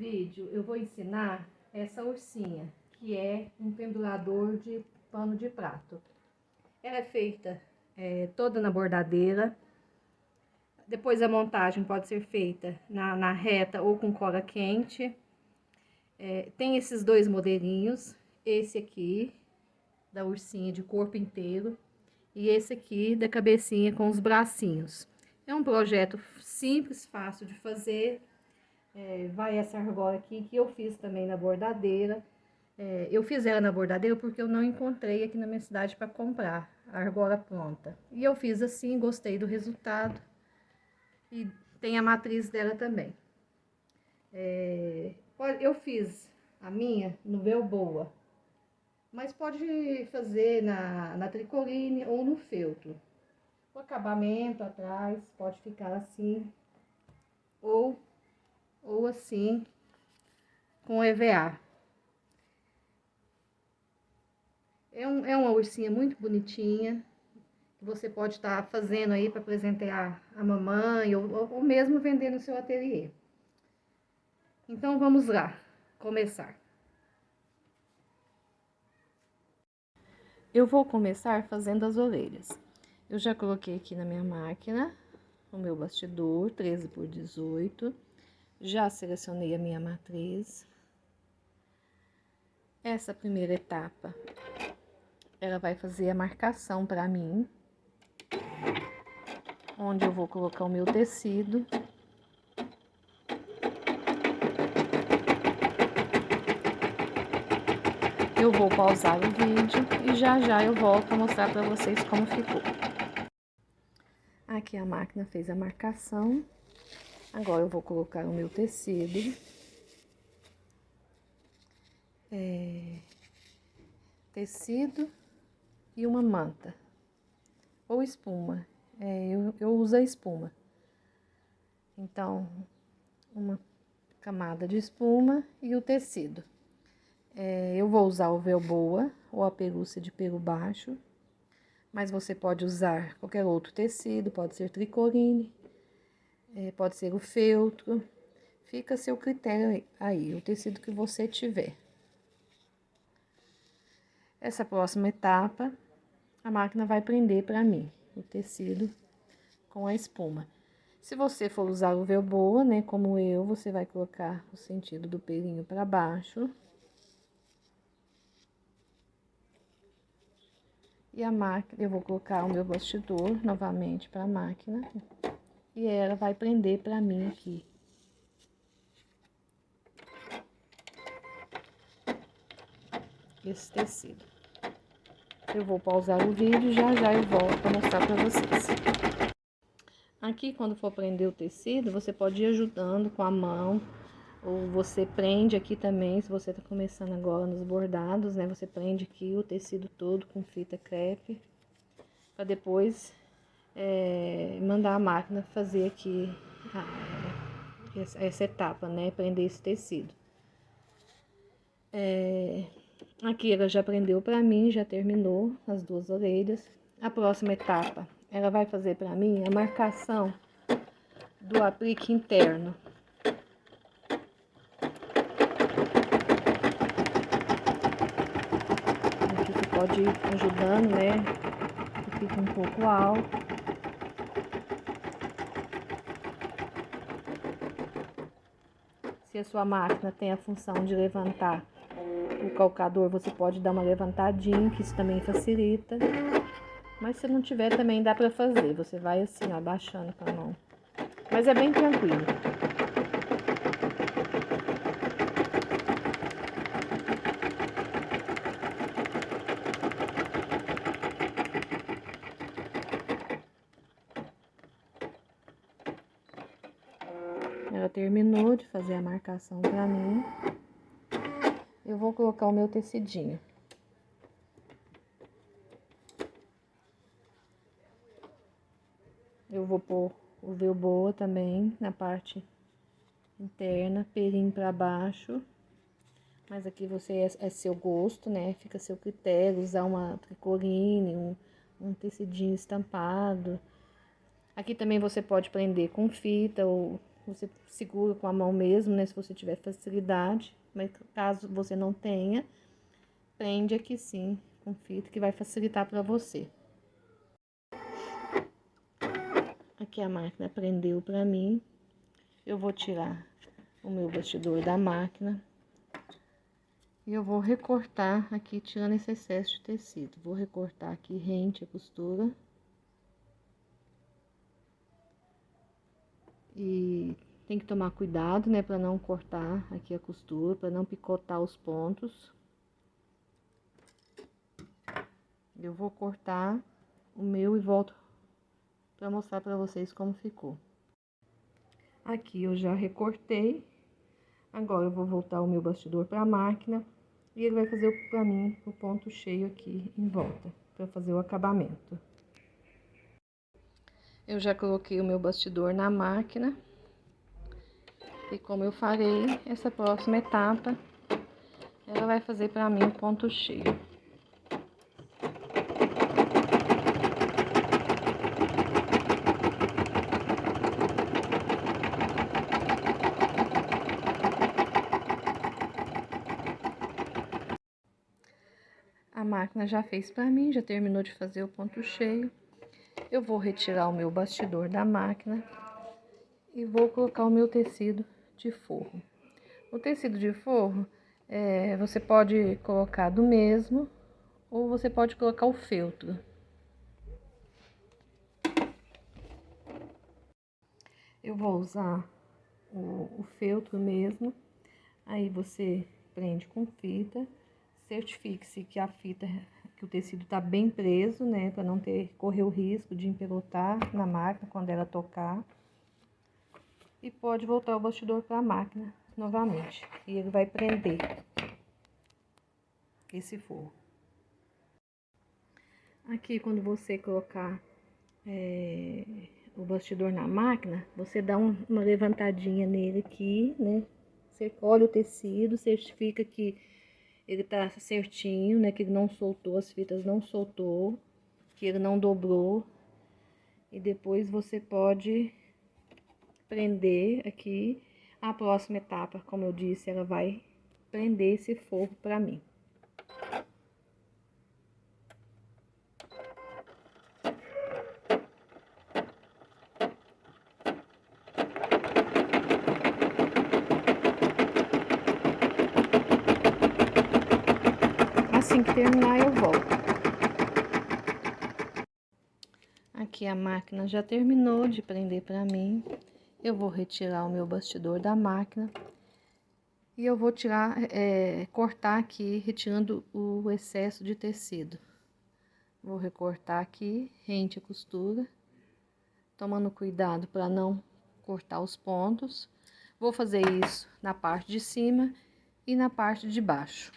vídeo eu vou ensinar essa ursinha, que é um pendurador de pano de prato. Ela é feita toda na bordadeira. Depois a montagem pode ser feita na reta ou com cola quente. Tem esses dois modelinhos, esse aqui da ursinha de corpo inteiro e esse aqui da cabecinha com os bracinhos. É um projeto simples, fácil de fazer. Vai essa argola aqui que eu fiz também na bordadeira. Eu fiz ela na bordadeira porque eu não encontrei aqui na minha cidade para comprar a argola pronta. E eu fiz assim, gostei do resultado. E tem a matriz dela também. Eu fiz a minha no Velboa, mas pode fazer na tricoline ou no feltro. O acabamento atrás pode ficar assim, ou assim, com EVA. É uma ursinha muito bonitinha, que você pode estar fazendo aí para presentear a mamãe, ou mesmo vender no seu ateliê. Então, vamos lá, começar. Eu vou começar fazendo as orelhas. Eu já coloquei aqui na minha máquina o meu bastidor, 13 por 18. Já selecionei a minha matriz. Essa primeira etapa, ela vai fazer a marcação para mim, onde eu vou colocar o meu tecido. Eu vou pausar o vídeo e já eu volto a mostrar para vocês como ficou. Aqui a máquina fez a marcação. Agora eu vou colocar o meu tecido. Tecido e uma manta. Ou espuma. Eu uso a espuma. Então, uma camada de espuma e o tecido. Eu vou usar o Velboa ou a pelúcia de pelo baixo. Mas você pode usar qualquer outro tecido, pode ser tricoline, pode ser o feltro. Fica a seu critério aí, o tecido que você tiver. Essa próxima etapa, a máquina vai prender para mim o tecido com a espuma. Se você for usar o Velboa, né, como eu, você vai colocar o sentido do pelinho para baixo. E a máquina, eu vou colocar o meu bastidor novamente para a máquina. E ela vai prender para mim aqui. Esse tecido. Eu vou pausar o vídeo e já eu volto para mostrar para vocês. Aqui, quando for prender o tecido, você pode ir ajudando com a mão. Ou você prende aqui também, se você tá começando agora nos bordados, né? Você prende aqui o tecido todo com fita crepe. Para depois mandar a máquina fazer aqui essa etapa, né? Prender esse tecido. Aqui ela já prendeu pra mim, já terminou as duas orelhas. A próxima etapa, ela vai fazer pra mim a marcação do aplique interno. Aqui você pode ir ajudando, né? Que fica um pouco alto. Se a sua máquina tem a função de levantar o calcador, você pode dar uma levantadinha, que isso também facilita. Mas se não tiver, também dá pra fazer. Você vai assim, ó, abaixando com a mão. Mas é bem tranquilo. Ela terminou de fazer a marcação pra mim. Eu vou colocar o meu tecidinho. Eu vou pôr o Velboa também na parte interna, pelinho pra baixo. Mas aqui você é seu gosto, né? Fica a seu critério, usar uma tricoline, um tecidinho estampado. Aqui também você pode prender com fita ou Você segura com a mão mesmo, né? Se você tiver facilidade. Mas caso você não tenha, prende aqui sim, com fita, que vai facilitar para você. Aqui a máquina prendeu para mim. Eu vou tirar o meu bastidor da máquina. E eu vou recortar aqui, tirando esse excesso de tecido. Vou recortar aqui rente a costura. E tem que tomar cuidado, né, para não cortar aqui a costura, para não picotar os pontos. Eu vou cortar o meu e volto para mostrar para vocês como ficou. Aqui eu já recortei. Agora eu vou voltar o meu bastidor para a máquina e ele vai fazer para mim o ponto cheio aqui em volta, para fazer o acabamento. Eu já coloquei o meu bastidor na máquina. E como eu farei, essa próxima etapa, ela vai fazer para mim o ponto cheio. A máquina já fez para mim, já terminou de fazer o ponto cheio. Eu vou retirar o meu bastidor da máquina e vou colocar o meu tecido de forro. O tecido de forro, você pode colocar do mesmo ou você pode colocar o feltro. Eu vou usar o feltro mesmo, aí você prende com fita, certifique-se que a fita, que o tecido tá bem preso, né, para não correr o risco de empelotar na máquina quando ela tocar. E pode voltar o bastidor para a máquina novamente, e ele vai prender esse forro. Aqui, quando você colocar o bastidor na máquina, você dá uma levantadinha nele aqui, né? Você olha o tecido, certifica que ele tá certinho, né? Que ele não soltou, as fitas não soltou, que ele não dobrou. E depois você pode prender aqui. A próxima etapa, como eu disse, ela vai prender esse forro pra mim. Assim que terminar, eu volto. Aqui a máquina já terminou de prender pra mim. Eu vou retirar o meu bastidor da máquina. E eu vou cortar aqui, retirando o excesso de tecido. Vou recortar aqui, rente a costura. Tomando cuidado para não cortar os pontos. Vou fazer isso na parte de cima e na parte de baixo.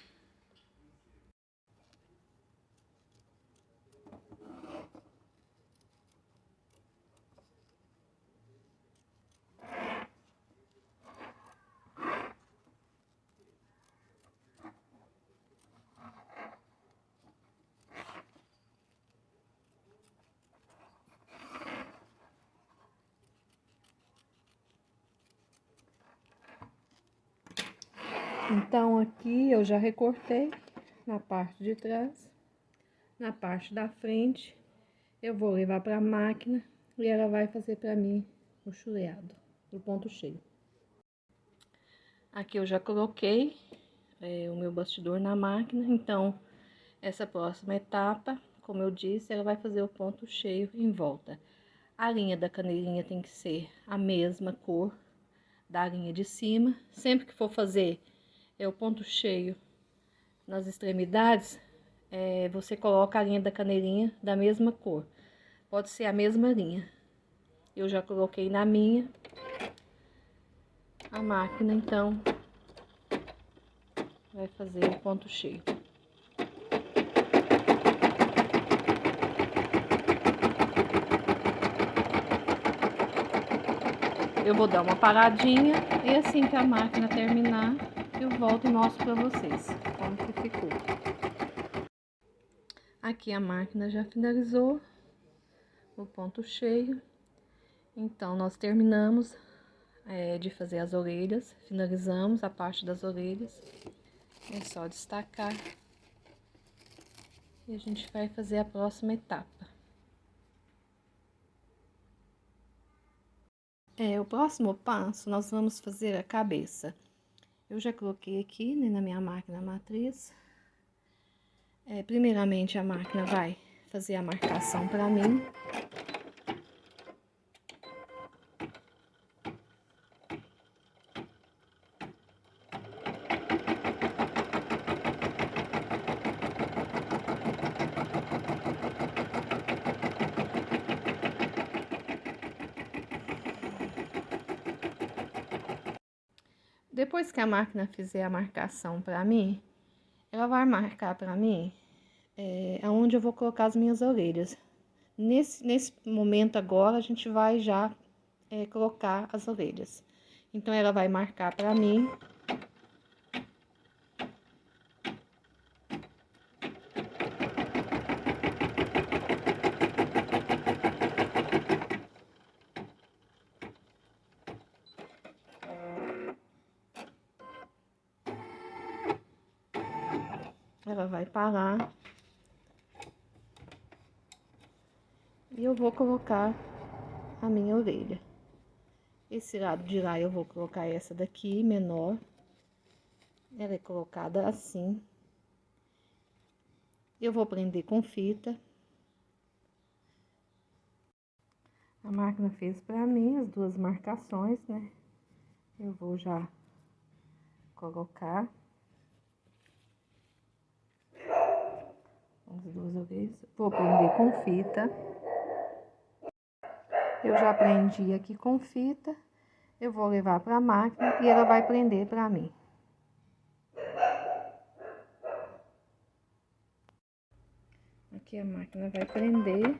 Então, aqui eu já recortei na parte de trás, na parte da frente. Eu vou levar para a máquina e ela vai fazer para mim o chuleado, o ponto cheio. Aqui eu já coloquei o meu bastidor na máquina, então essa próxima etapa, como eu disse, ela vai fazer o ponto cheio em volta. A linha da canelinha tem que ser a mesma cor da linha de cima. Sempre que for fazer o ponto cheio nas extremidades, você coloca a linha da canelinha da mesma cor. Pode ser a mesma linha. Eu já coloquei na minha. A máquina, então, vai fazer o ponto cheio. Eu vou dar uma paradinha e assim que a máquina terminar, eu volto e mostro pra vocês como que ficou. Aqui a máquina já finalizou o ponto cheio. Então, nós terminamos de fazer as orelhas. Finalizamos a parte das orelhas. É só destacar. E a gente vai fazer a próxima etapa. O próximo passo, nós vamos fazer a cabeça. Eu já coloquei aqui, né, na minha máquina matriz. Primeiramente, a máquina vai fazer a marcação para mim. Depois que a máquina fizer a marcação para mim, ela vai marcar para mim aonde eu vou colocar as minhas orelhas. Nesse momento agora, a gente vai já colocar as orelhas. Então, ela vai marcar para mim. Ela vai parar. E eu vou colocar a minha orelha. Esse lado de lá eu vou colocar essa daqui, menor. Ela é colocada assim. Eu vou prender com fita. A máquina fez pra mim as duas marcações, né? Eu vou já colocar as duas orelhas. Vou prender com fita. Eu já prendi aqui com fita. Eu vou levar pra máquina e ela vai prender pra mim. Aqui a máquina vai prender.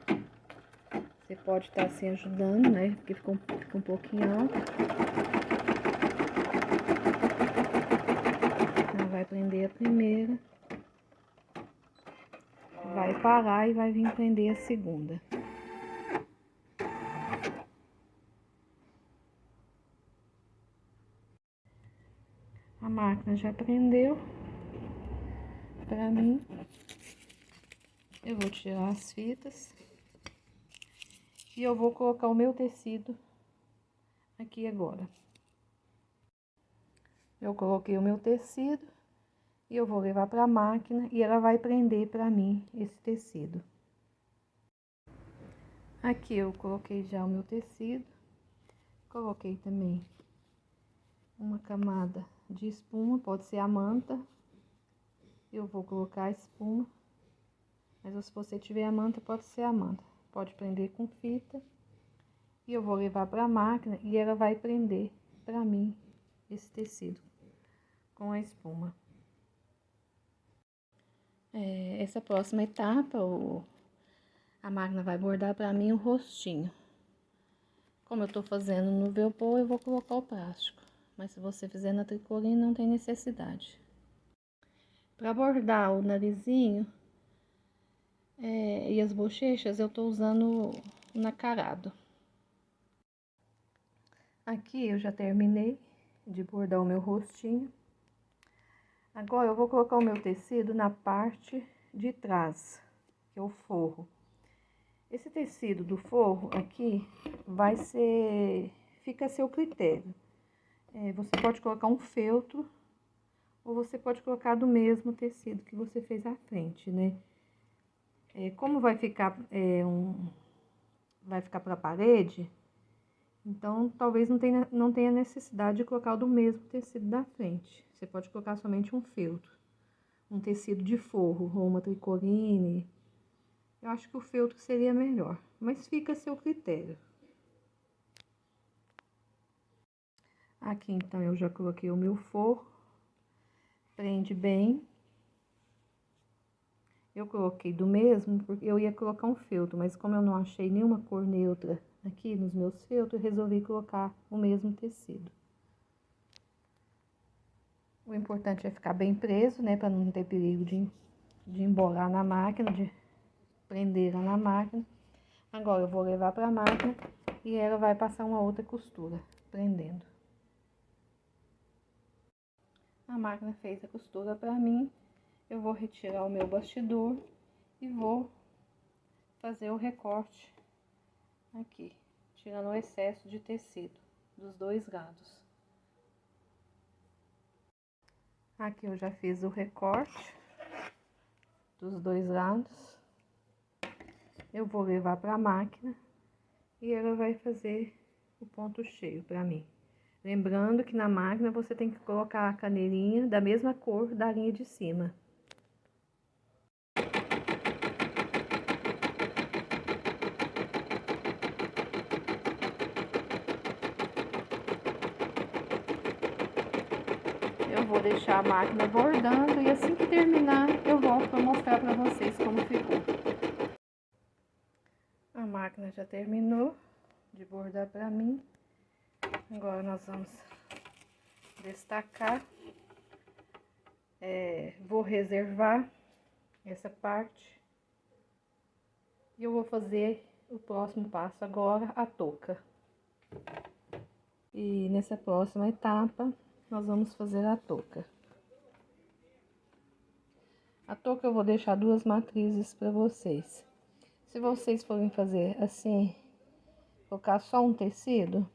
Você pode estar assim ajudando, né? Porque fica um pouquinho alto. Ela vai prender a primeira. Vai parar e vai vir prender a segunda. A máquina já prendeu pra mim. Eu vou tirar as fitas. E eu vou colocar o meu tecido aqui agora. Eu coloquei o meu tecido e eu vou levar para a máquina e ela vai prender para mim esse tecido. Aqui eu coloquei já o meu tecido. Coloquei também uma camada de espuma, pode ser a manta. Eu vou colocar a espuma, mas se você tiver a manta, pode ser a manta. Pode prender com fita. E eu vou levar para a máquina e ela vai prender para mim esse tecido com a espuma. Essa próxima etapa, a máquina vai bordar para mim o rostinho. Como eu tô fazendo no Velpro, eu vou colocar o plástico. Mas se você fizer na tricoline, não tem necessidade. Para bordar o narizinho e as bochechas, eu tô usando o nacarado. Aqui eu já terminei de bordar o meu rostinho. Agora eu vou colocar o meu tecido na parte de trás, que é o forro. Esse tecido do forro aqui fica a seu critério. Você pode colocar um feltro ou você pode colocar do mesmo tecido que você fez à frente, né? Como vai ficar para a parede, então talvez não tenha necessidade de colocar o do mesmo tecido da frente. Você pode colocar somente um feltro, um tecido de forro ou uma tricoline. Eu acho que o feltro seria melhor, mas fica a seu critério. Aqui então eu já coloquei o meu forro, prende bem. Eu coloquei do mesmo, porque eu ia colocar um feltro, mas como eu não achei nenhuma cor neutra aqui nos meus feltros, eu resolvi colocar o mesmo tecido. O importante é ficar bem preso, né, para não ter perigo de embolar na máquina, de prender na máquina. Agora eu vou levar para a máquina e ela vai passar uma outra costura, prendendo. A máquina fez a costura para mim. Eu vou retirar o meu bastidor e vou fazer o recorte aqui, tirando o excesso de tecido dos dois lados. Aqui eu já fiz o recorte dos dois lados. Eu vou levar para a máquina e ela vai fazer o ponto cheio para mim. Lembrando que na máquina você tem que colocar a caneirinha da mesma cor da linha de cima. Eu vou deixar a máquina bordando e assim que terminar eu volto para mostrar para vocês como ficou. A máquina já terminou de bordar para mim. Agora nós vamos destacar. Vou reservar essa parte. E eu vou fazer o próximo passo agora, a touca. E nessa próxima etapa, nós vamos fazer a touca. A touca eu vou deixar 2 matrizes para vocês. Se vocês forem fazer assim, colocar só um tecido,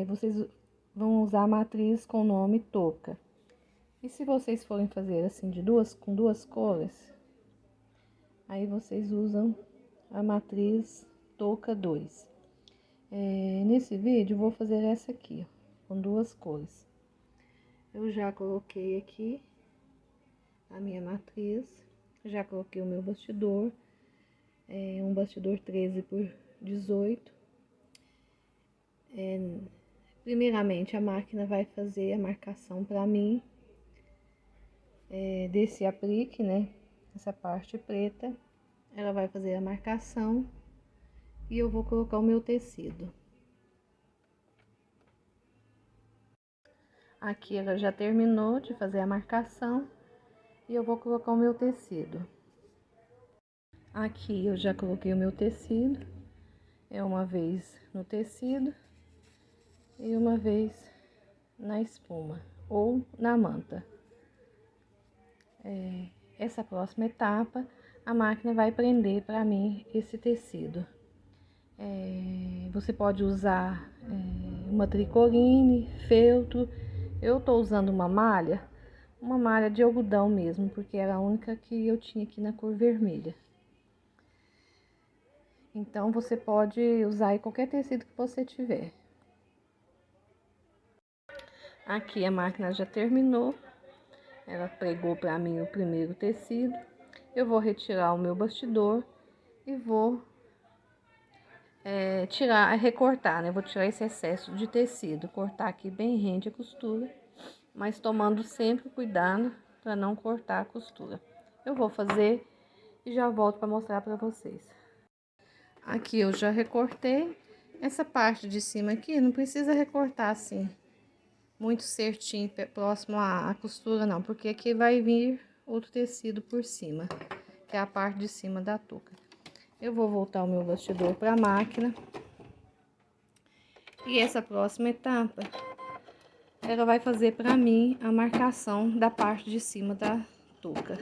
vocês vão usar a matriz com o nome touca. E se vocês forem fazer assim com duas cores, aí vocês usam a matriz touca 2. Nesse vídeo eu vou fazer essa aqui, ó, com 2 cores. Eu já coloquei aqui a minha matriz, já coloquei o meu bastidor, um bastidor 13 por 18. Primeiramente a máquina vai fazer a marcação para mim, desse aplique, né, essa parte preta, ela vai fazer a marcação e eu vou colocar o meu tecido. Aqui ela já terminou de fazer a marcação e eu vou colocar o meu tecido. Aqui eu já coloquei o meu tecido, uma vez no tecido e uma vez na espuma ou na manta. Essa próxima etapa, a máquina vai prender para mim esse tecido. Você pode usar uma tricoline, feltro. Eu tô usando uma malha de algodão mesmo, porque era a única que eu tinha aqui na cor vermelha. Então, você pode usar aí qualquer tecido que você tiver. Aqui a máquina já terminou. Ela pregou para mim o primeiro tecido. Eu vou retirar o meu bastidor e vou recortar, né? Vou tirar esse excesso de tecido, cortar aqui bem rente a costura, mas tomando sempre cuidado para não cortar a costura. Eu vou fazer e já volto para mostrar para vocês. Aqui eu já recortei. Essa parte de cima aqui não precisa recortar assim muito certinho, próximo à costura não, porque aqui vai vir outro tecido por cima, que é a parte de cima da touca. Eu vou voltar o meu bastidor para a máquina. E essa próxima etapa, ela vai fazer para mim a marcação da parte de cima da touca.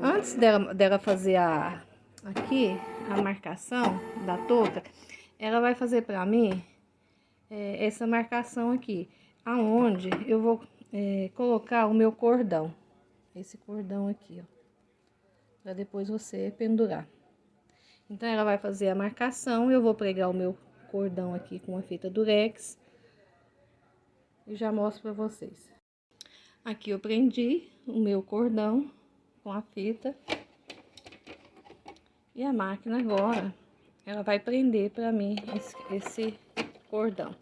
Antes dela fazer aqui a marcação da touca, ela vai fazer para mim essa marcação aqui, aonde eu vou colocar o meu cordão, esse cordão aqui, ó, para depois você pendurar. Então ela vai fazer a marcação, eu vou pregar o meu cordão aqui com a fita durex e já mostro para vocês. Aqui eu prendi o meu cordão com a fita. E a máquina agora, ela vai prender para mim esse cordão.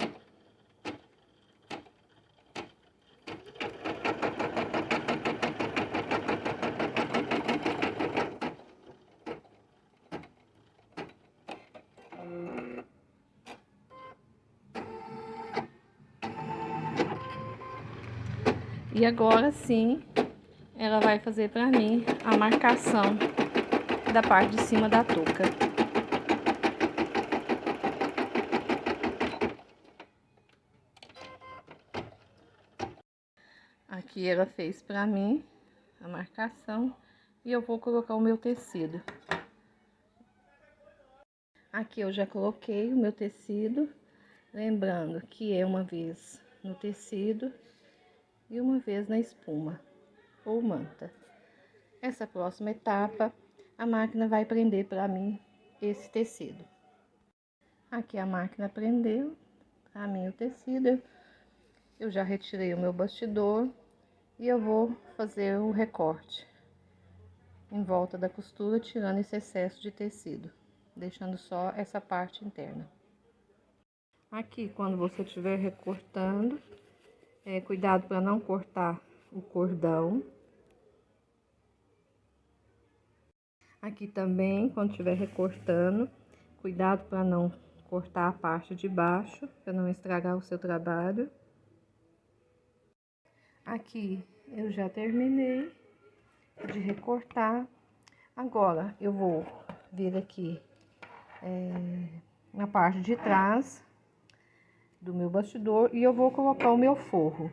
E agora sim, ela vai fazer para mim a marcação da parte de cima da touca. Aqui ela fez pra mim a marcação e eu vou colocar o meu tecido. Aqui eu já coloquei o meu tecido, lembrando que é uma vez no tecido e uma vez na espuma ou manta. Essa próxima etapa, a máquina vai prender para mim esse tecido. Aqui a máquina prendeu para mim o tecido. Eu já retirei o meu bastidor e eu vou fazer o recorte em volta da costura, tirando esse excesso de tecido, deixando só essa parte interna. Aqui, quando você estiver recortando, cuidado para não cortar o cordão. Aqui também, quando estiver recortando, cuidado para não cortar a parte de baixo, para não estragar o seu trabalho. Aqui eu já terminei de recortar. Agora eu vou vir aqui na parte de trás do meu bastidor e eu vou colocar o meu forro.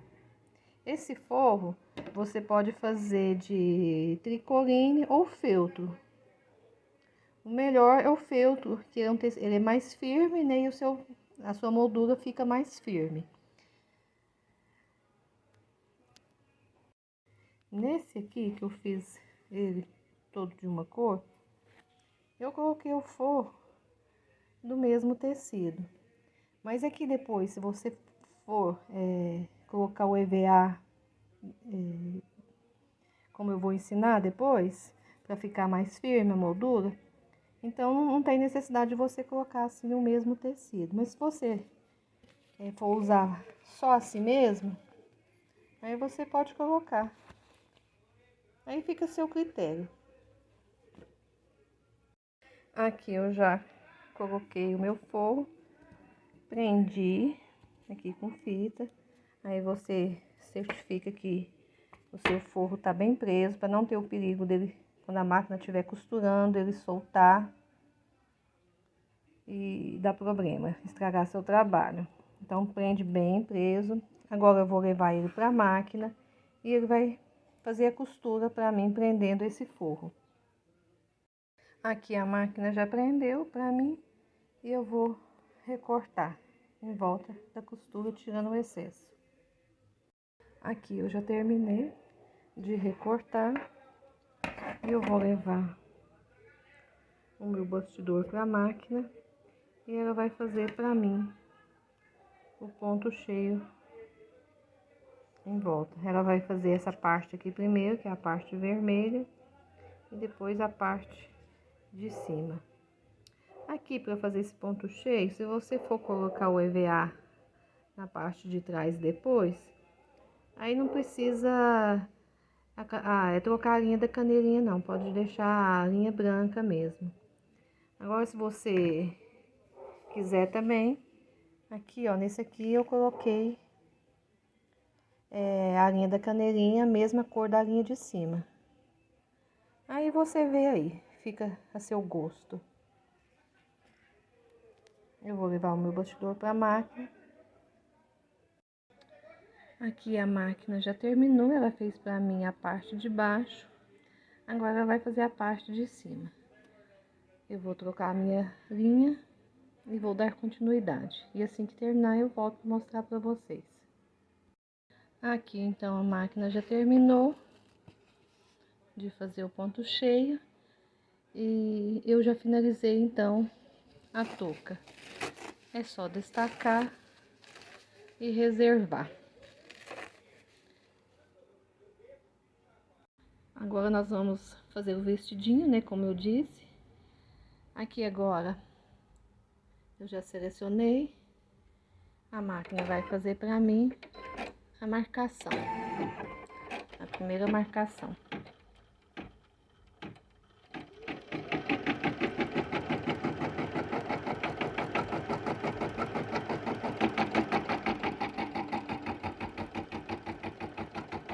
Esse forro você pode fazer de tricoline ou feltro. O melhor é o feltro, que ele é mais firme, né? E a sua moldura fica mais firme. Nesse aqui, que eu fiz ele todo de uma cor, eu coloquei o forro do mesmo tecido. Mas aqui depois, se você for colocar o EVA, como eu vou ensinar depois, para ficar mais firme a moldura, então não tem necessidade de você colocar assim o mesmo tecido. Mas se você for usar só assim mesmo, aí você pode colocar. Aí fica a seu critério. Aqui eu já coloquei o meu forro, prendi aqui com fita. Aí você certifica que o seu forro tá bem preso, para não ter o perigo dele, quando a máquina estiver costurando, ele soltar e dar problema, estragar seu trabalho. Então prende bem preso. Agora eu vou levar ele para a máquina e ele vai fazer a costura para mim, prendendo esse forro. Aqui a máquina já prendeu para mim e eu vou recortar em volta da costura, tirando o excesso. Aqui eu já terminei de recortar e eu vou levar o meu bastidor para a máquina e ela vai fazer para mim o ponto cheio em volta. Ela vai fazer essa parte aqui primeiro, que é a parte vermelha, e depois a parte de cima. Aqui, para fazer esse ponto cheio, se você for colocar o EVA na parte de trás depois, aí não precisa trocar a linha da caneirinha não, pode deixar a linha branca mesmo. Agora, se você quiser também, aqui ó, nesse aqui eu coloquei a linha da caneirinha, a mesma cor da linha de cima. Aí você vê aí, fica a seu gosto. Eu vou levar o meu bastidor para a máquina. Aqui a máquina já terminou, ela fez para mim a parte de baixo. Agora ela vai fazer a parte de cima. Eu vou trocar a minha linha e vou dar continuidade. E assim que terminar, eu volto para mostrar para vocês. Aqui então a máquina já terminou de fazer o ponto cheio. E eu já finalizei então a touca. É só destacar e reservar. Agora nós vamos fazer o vestidinho, né, como eu disse. Aqui agora eu já selecionei. A máquina vai fazer para mim a marcação. A primeira marcação.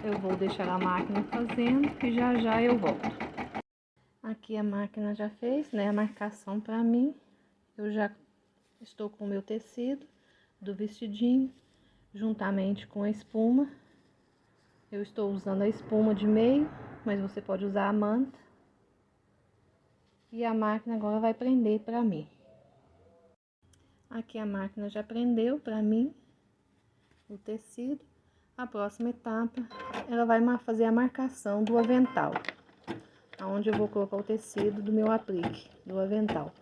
Eu vou deixar a máquina fazendo e já já eu volto. Aqui a máquina já fez, né, a marcação para mim. Eu já estou com o meu tecido do vestidinho, juntamente com a espuma. Eu estou usando a espuma de meio, mas você pode usar a manta. E a máquina agora vai prender pra mim. Aqui a máquina já prendeu pra mim o tecido. A próxima etapa, ela vai fazer a marcação do avental, aonde eu vou colocar o tecido do meu aplique, do avental.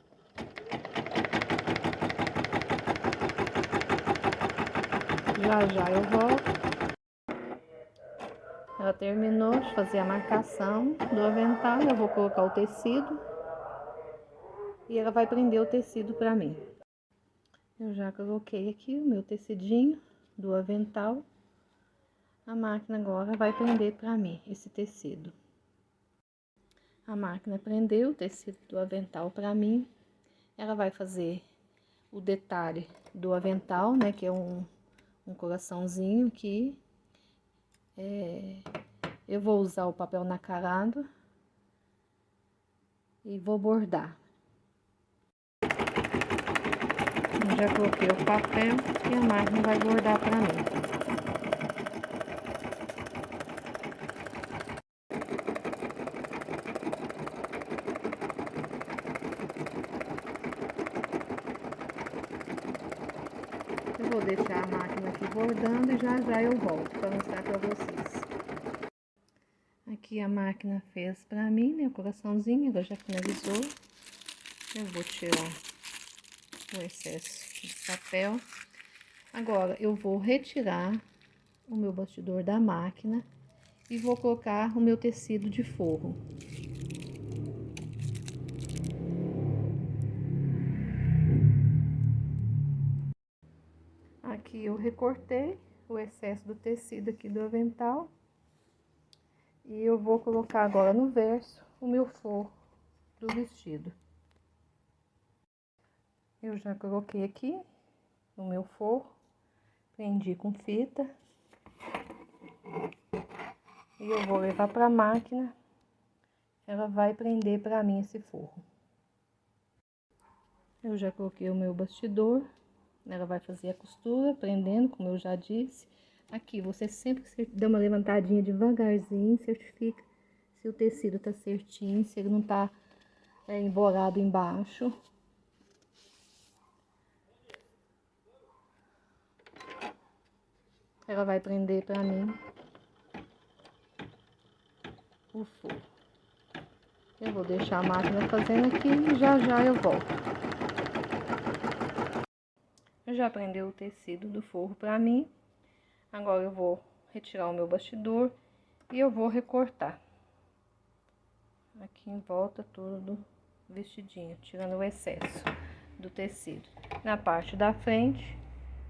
Já eu volto. Ela terminou de fazer a marcação do avental, eu vou colocar o tecido e ela vai prender o tecido pra mim. Eu já coloquei aqui o meu tecidinho do avental. A máquina agora vai prender pra mim esse tecido. A máquina prendeu o tecido do avental pra mim. Ela vai fazer o detalhe do avental, né, que é um coraçãozinho aqui. Eu vou usar o papel nacarado e vou bordar. Eu já coloquei o papel e a máquina vai bordar pra mim. Eu vou deixar a máquina aqui bordando e já eu volto para mostrar para vocês. Aqui a máquina fez pra mim, né, o coraçãozinho, ela já finalizou. Eu vou tirar o excesso de papel. Agora eu vou retirar o meu bastidor da máquina e vou colocar o meu tecido de forro. Aqui eu recortei o excesso do tecido aqui do avental. E eu vou colocar agora no verso o meu forro do vestido. Eu já coloquei aqui o meu forro, prendi com fita. E eu vou levar para a máquina, ela vai prender para mim esse forro. Eu já coloquei o meu bastidor, ela vai fazer a costura, prendendo, como eu já disse. Aqui, você sempre dá uma levantadinha devagarzinho, certifica se o tecido tá certinho, se ele não tá emborado embaixo. Ela vai prender pra mim o forro. Eu vou deixar a máquina fazendo aqui e já eu volto. Eu já prendeu o tecido do forro pra mim. Agora eu vou retirar o meu bastidor e eu vou recortar aqui em volta todo do vestidinho, tirando o excesso do tecido na parte da frente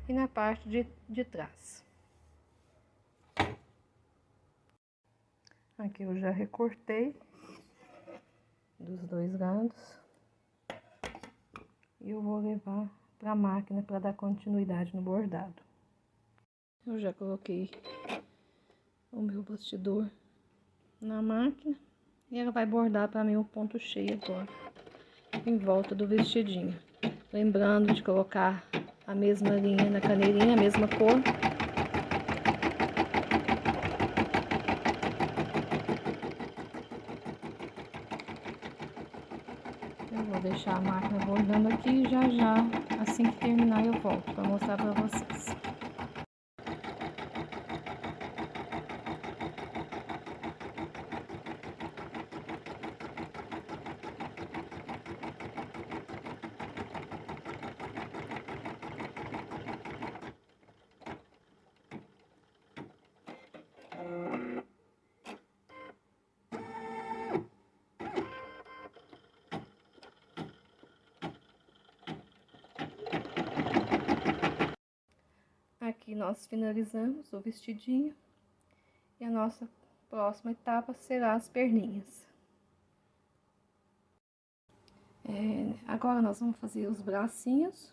e na parte de trás. Aqui eu já recortei dos dois lados e eu vou levar para a máquina para dar continuidade no bordado. Eu já coloquei o meu bastidor na máquina e ela vai bordar para mim o ponto cheio agora em volta do vestidinho, lembrando de colocar a mesma linha na caneirinha, a mesma cor. Eu vou deixar a máquina bordando aqui e já assim que terminar eu volto para mostrar para vocês. Aqui nós finalizamos o vestidinho e a nossa próxima etapa será as perninhas. Agora nós vamos fazer os bracinhos.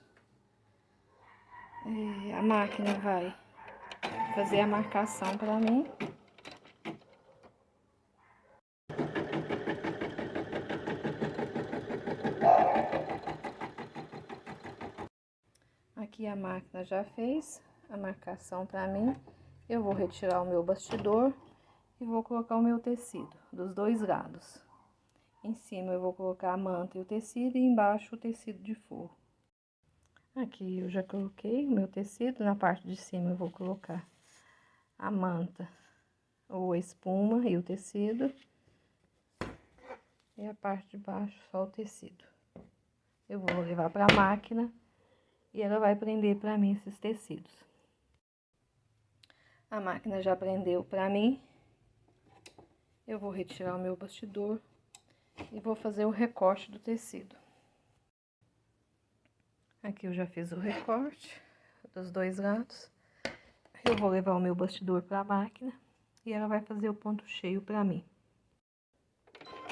A máquina vai fazer a marcação para mim. Aqui a máquina já fez a marcação para mim. Eu vou retirar o meu bastidor e vou colocar o meu tecido dos dois lados. Em cima eu vou colocar a manta e o tecido e embaixo o tecido de forro. Aqui eu já coloquei o meu tecido, na parte de cima eu vou colocar a manta ou a espuma e o tecido. E a parte de baixo só o tecido. Eu vou levar para a máquina e ela vai prender para mim esses tecidos. A máquina já prendeu para mim. Eu vou retirar o meu bastidor e vou fazer o recorte do tecido. Aqui eu já fiz o recorte dos dois lados. Eu vou levar o meu bastidor para a máquina e ela vai fazer o ponto cheio para mim.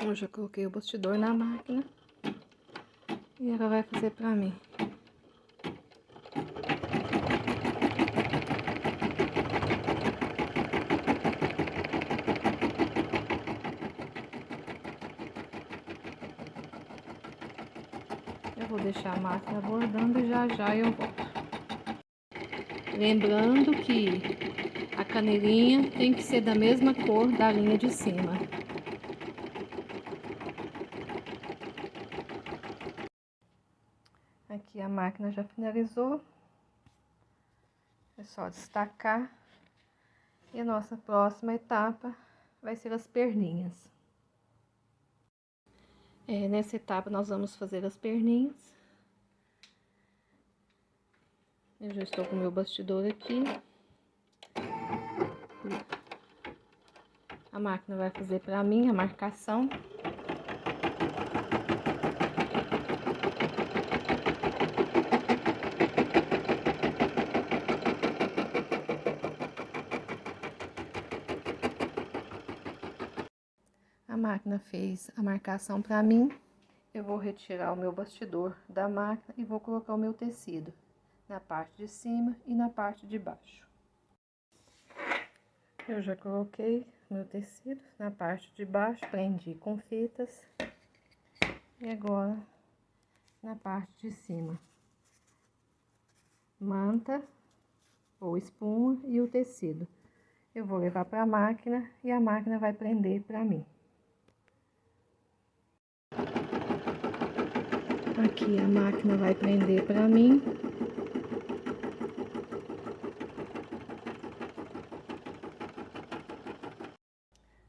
Eu já coloquei o bastidor na máquina e ela vai fazer para mim. Eu vou deixar a máquina bordando e já eu volto. Lembrando que a caneirinha tem que ser da mesma cor da linha de cima. Aqui a máquina já finalizou. É só destacar. E a nossa próxima etapa vai ser as perninhas. Nessa etapa nós vamos fazer as perninhas. Eu já estou com o meu bastidor aqui. A máquina vai fazer para mim a marcação. A máquina fez a marcação para mim. Eu vou retirar o meu bastidor da máquina e vou colocar o meu tecido na parte de cima e na parte de baixo. Eu já coloquei meu tecido na parte de baixo, prendi com fitas. E agora, na parte de cima, manta ou espuma e o tecido. Eu vou levar para a máquina e a máquina vai prender para mim. Aqui a máquina vai prender para mim.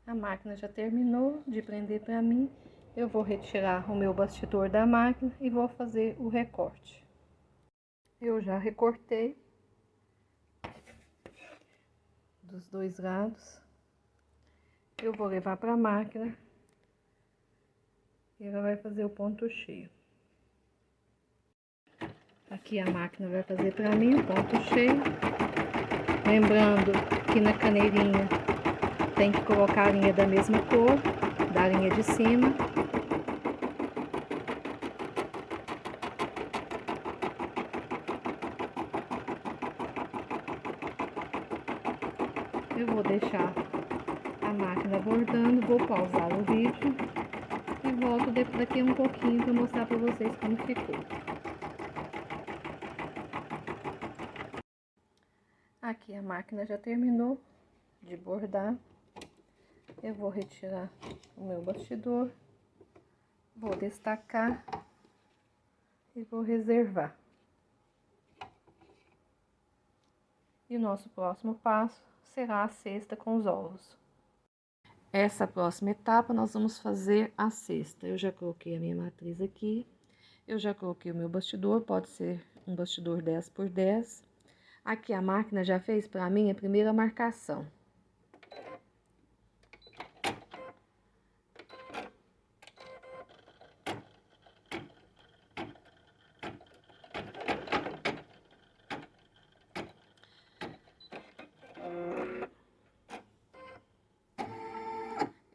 A máquina já terminou de prender para mim. Eu vou retirar o meu bastidor da máquina e vou fazer o recorte. Eu já recortei dos dois lados. Eu vou levar para a máquina e ela vai fazer o ponto cheio. Aqui a máquina vai fazer para mim o ponto cheio. Lembrando que na caneirinha tem que colocar a linha da mesma cor da linha de cima. Eu vou deixar a máquina bordando, vou pausar o vídeo e volto daqui a um pouquinho para mostrar para vocês como ficou. Aqui a máquina já terminou de bordar. Eu vou retirar o meu bastidor, vou destacar e vou reservar. E o nosso próximo passo será a cesta com os ovos. Essa próxima etapa nós vamos fazer a cesta. Eu já coloquei a minha matriz aqui, eu já coloquei o meu bastidor, pode ser um bastidor 10 por 10. Aqui a máquina já fez para mim a primeira marcação.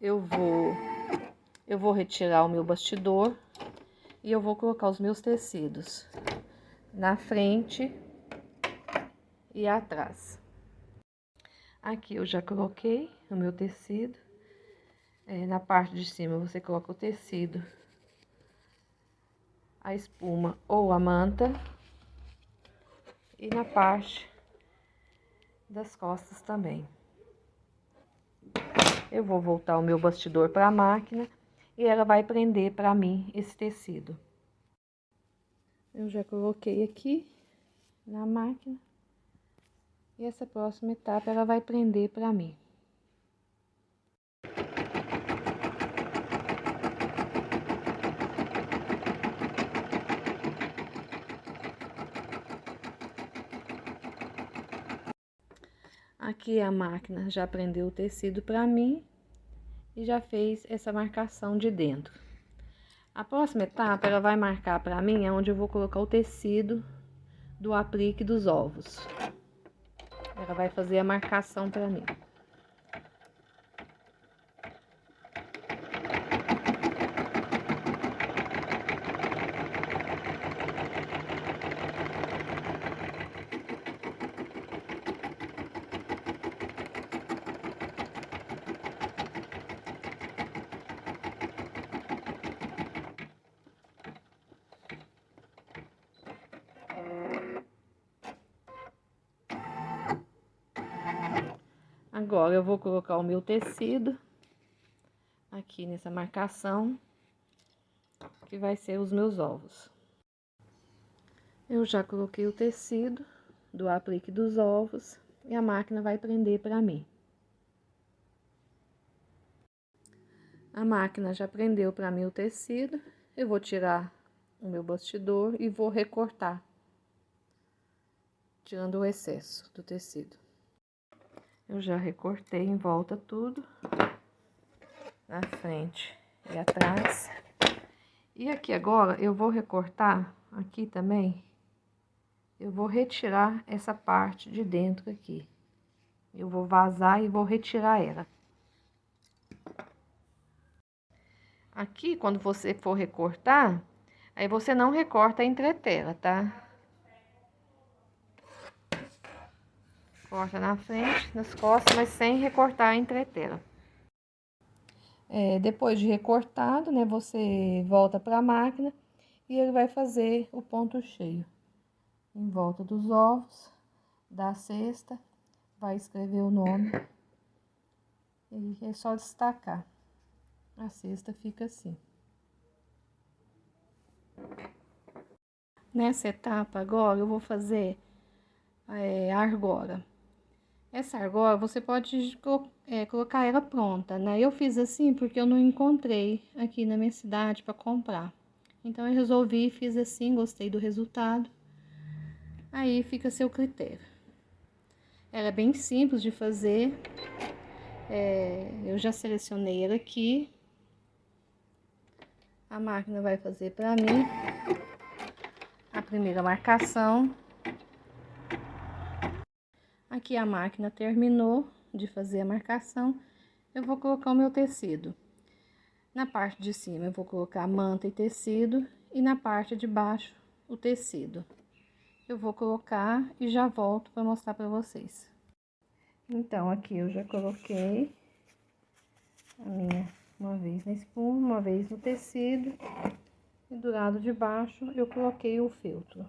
Eu vou retirar o meu bastidor e eu vou colocar os meus tecidos na frente e atrás. Aqui eu já coloquei o meu tecido. Na parte de cima você coloca o tecido, a espuma ou a manta. E na parte das costas também. Eu vou voltar o meu bastidor para a máquina e ela vai prender para mim esse tecido. Eu já coloquei aqui na máquina e essa próxima etapa ela vai prender para mim. Aqui a máquina já prendeu o tecido para mim e já fez essa marcação de dentro. A próxima etapa ela vai marcar para mim onde eu vou colocar o tecido do aplique dos ovos. Ela vai fazer a marcação para mim. Agora eu vou colocar o meu tecido aqui nessa marcação, que vai ser os meus ovos. Eu já coloquei o tecido do aplique dos ovos e a máquina vai prender para mim. A máquina já prendeu para mim o tecido, eu vou tirar o meu bastidor e vou recortar, tirando o excesso do tecido. Eu já recortei em volta tudo, na frente e atrás. E aqui agora eu vou recortar aqui também, eu vou retirar essa parte de dentro aqui. Eu vou vazar e vou retirar ela. Aqui, quando você for recortar, aí você não recorta a entretela, tá? Corta na frente, nas costas, mas sem recortar a entretela. Depois de recortado, né, você volta para a máquina e ele vai fazer o ponto cheio. Em volta dos ovos, da cesta, vai escrever o nome e é só destacar. A cesta fica assim. Nessa etapa agora, eu vou fazer a argola. Essa argola, você pode colocar ela pronta, né? Eu fiz assim porque eu não encontrei aqui na minha cidade para comprar. Então, eu resolvi e fiz assim, gostei do resultado. Aí, fica a seu critério. Ela é bem simples de fazer. Eu já selecionei ela aqui. A máquina vai fazer para mim a primeira marcação. Aqui a máquina terminou de fazer a marcação. Eu vou colocar o meu tecido. Na parte de cima eu vou colocar manta e tecido e na parte de baixo o tecido. Eu vou colocar e já volto para mostrar para vocês. Então, aqui eu já coloquei a minha, uma vez na espuma, uma vez no tecido. E do lado de baixo eu coloquei o feltro.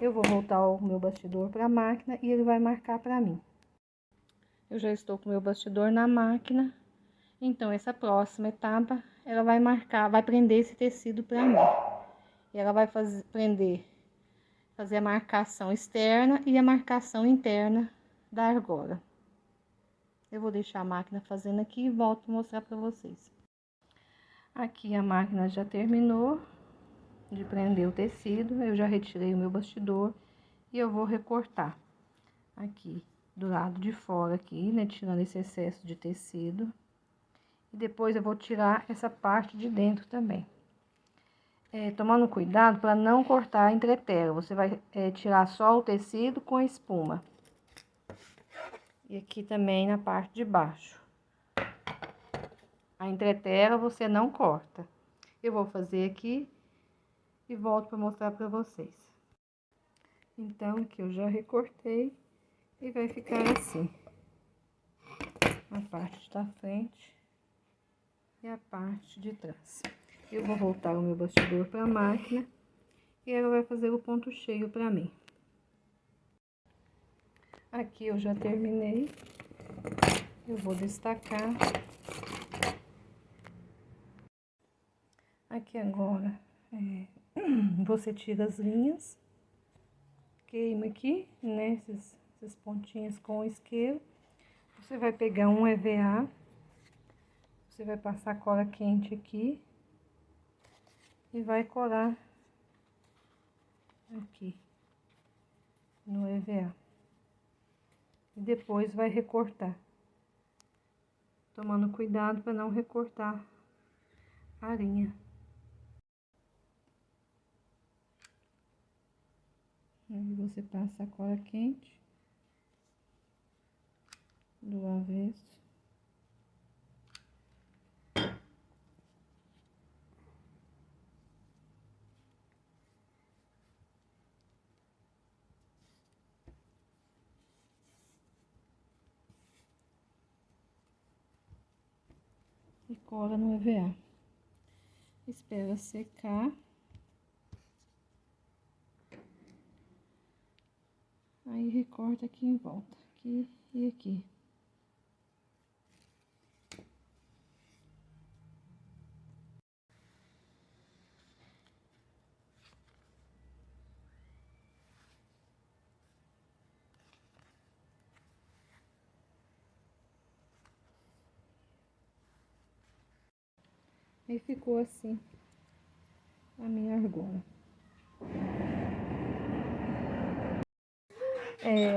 Eu vou voltar o meu bastidor para a máquina e ele vai marcar para mim. Eu já estou com o meu bastidor na máquina. Então, essa próxima etapa, ela vai marcar, vai prender esse tecido para mim. E ela vai fazer a marcação externa e a marcação interna da argola. Eu vou deixar a máquina fazendo aqui e volto a mostrar para vocês. Aqui a máquina já terminou de prender o tecido, eu já retirei o meu bastidor e eu vou recortar aqui do lado de fora aqui, né, tirando esse excesso de tecido. E depois eu vou tirar essa parte de dentro também. Tomando cuidado para não cortar a entretela, você vai tirar só o tecido com a espuma. E aqui também na parte de baixo. A entretela você não corta. Eu vou fazer aqui e volto para mostrar para vocês. Então, aqui eu já recortei e vai ficar assim. A parte da frente e a parte de trás. Eu vou voltar o meu bastidor para a máquina e ela vai fazer o ponto cheio para mim. Aqui eu já terminei. Eu vou destacar. Aqui agora, você tira as linhas. Queima aqui, né, esses pontinhos com o isqueiro. Você vai pegar um EVA. Você vai passar cola quente aqui. E vai colar aqui no EVA. E depois vai recortar. Tomando cuidado para não recortar a linha. Aí você passa a cola quente do avesso. E cola no EVA. Espera secar. Aí recorta aqui em volta, aqui e aqui. E ficou assim a minha argola.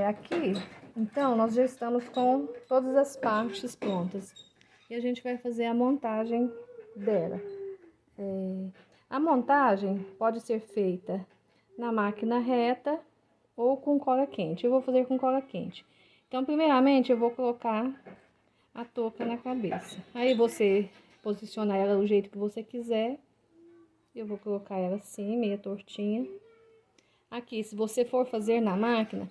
Aqui, então, nós já estamos com todas as partes prontas. E a gente vai fazer a montagem dela. A montagem pode ser feita na máquina reta ou com cola quente. Eu vou fazer com cola quente. Então, primeiramente, eu vou colocar a touca na cabeça. Aí você posiciona ela do jeito que você quiser. Eu vou colocar ela assim, meia tortinha. Aqui, se você for fazer na máquina,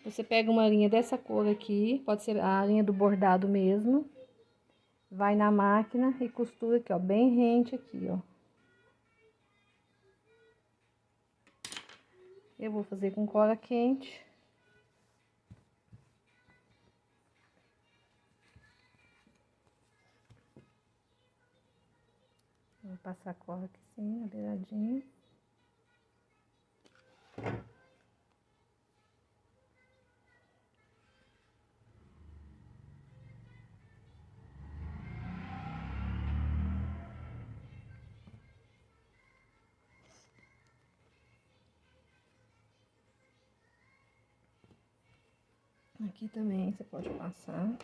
você pega uma linha dessa cor aqui, pode ser a linha do bordado mesmo. Vai na máquina e costura aqui, ó, bem rente aqui, ó. Eu vou fazer com cola quente. Vou passar a cola aqui sim, na beiradinha. Aqui também você pode passar.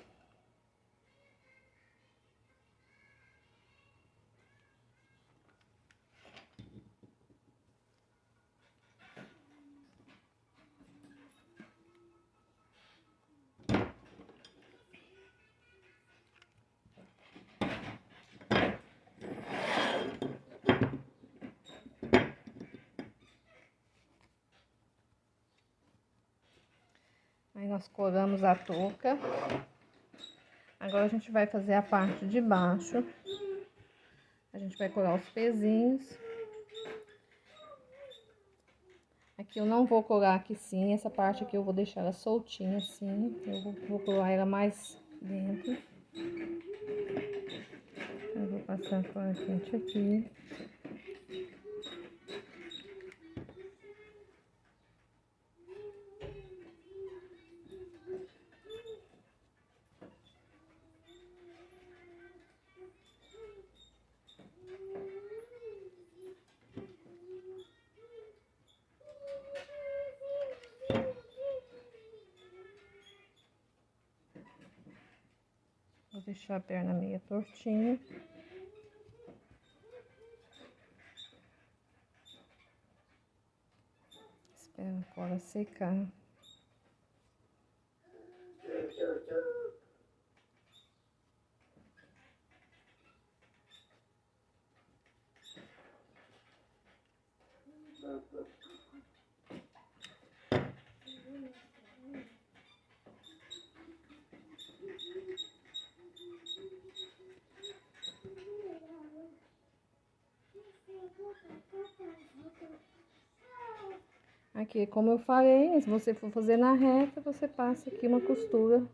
Aí nós colamos a touca. Agora a gente vai fazer a parte de baixo. A gente vai colar os pezinhos. Aqui eu não vou colar aqui sim, essa parte aqui eu vou deixar ela soltinha assim. Eu vou colar ela mais dentro. Eu vou passar a cola quente aqui. Vou deixar a perna meio tortinha. Espera a cola secar. Aqui, como eu falei, se você for fazer na reta, você passa aqui uma costura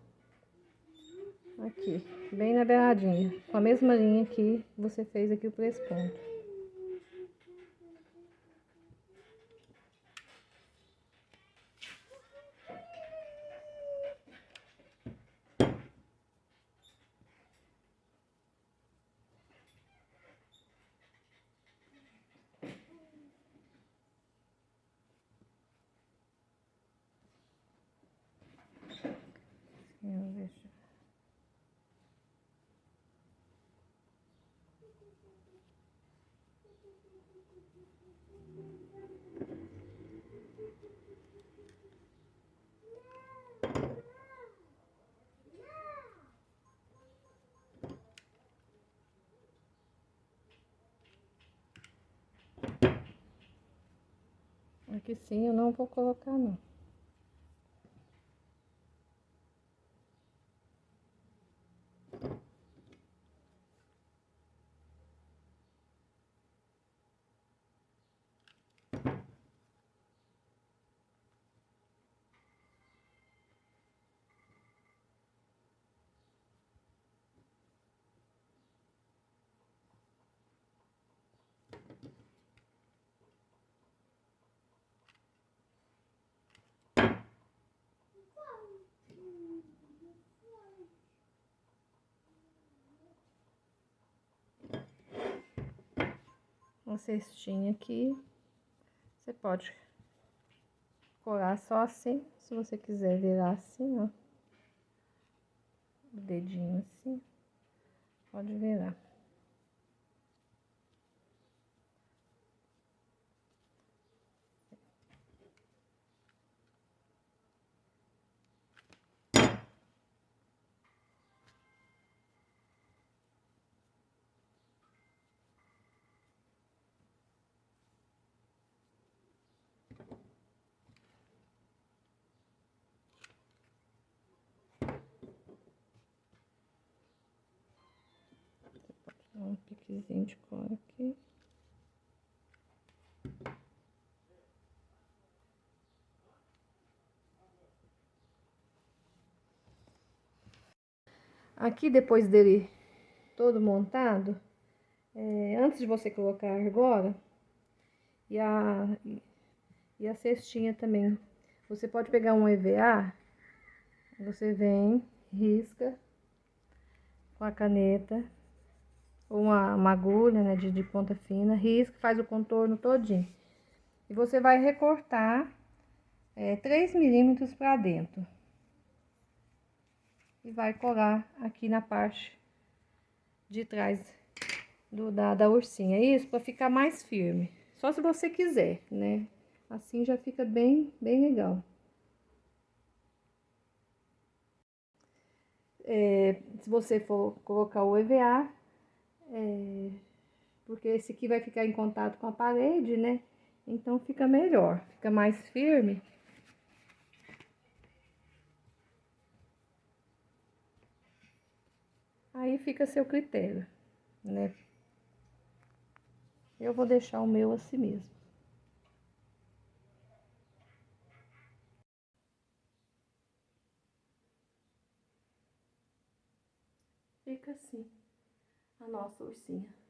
aqui, bem na beiradinha, com a mesma linha que você fez aqui o pesponto. Aqui sim, eu não vou colocar não. Uma cestinha aqui, você pode colar só assim, se você quiser virar assim, ó, o dedinho assim, pode virar. Um piquezinho de cola aqui. Aqui, depois dele todo montado, antes de você colocar a argola e a cestinha também, você pode pegar um EVA, você vem, risca com a caneta, ou uma agulha, né, de ponta fina, risca, faz o contorno todinho. E você vai recortar 3 milímetros pra dentro. E vai colar aqui na parte de trás da ursinha. Isso para ficar mais firme. Só se você quiser, né? Assim já fica bem legal. Se você for colocar o EVA, porque esse aqui vai ficar em contato com a parede, né? Então fica melhor, fica mais firme. Aí fica a seu critério, né? Eu vou deixar o meu assim mesmo. Fica assim a nossa ursinha.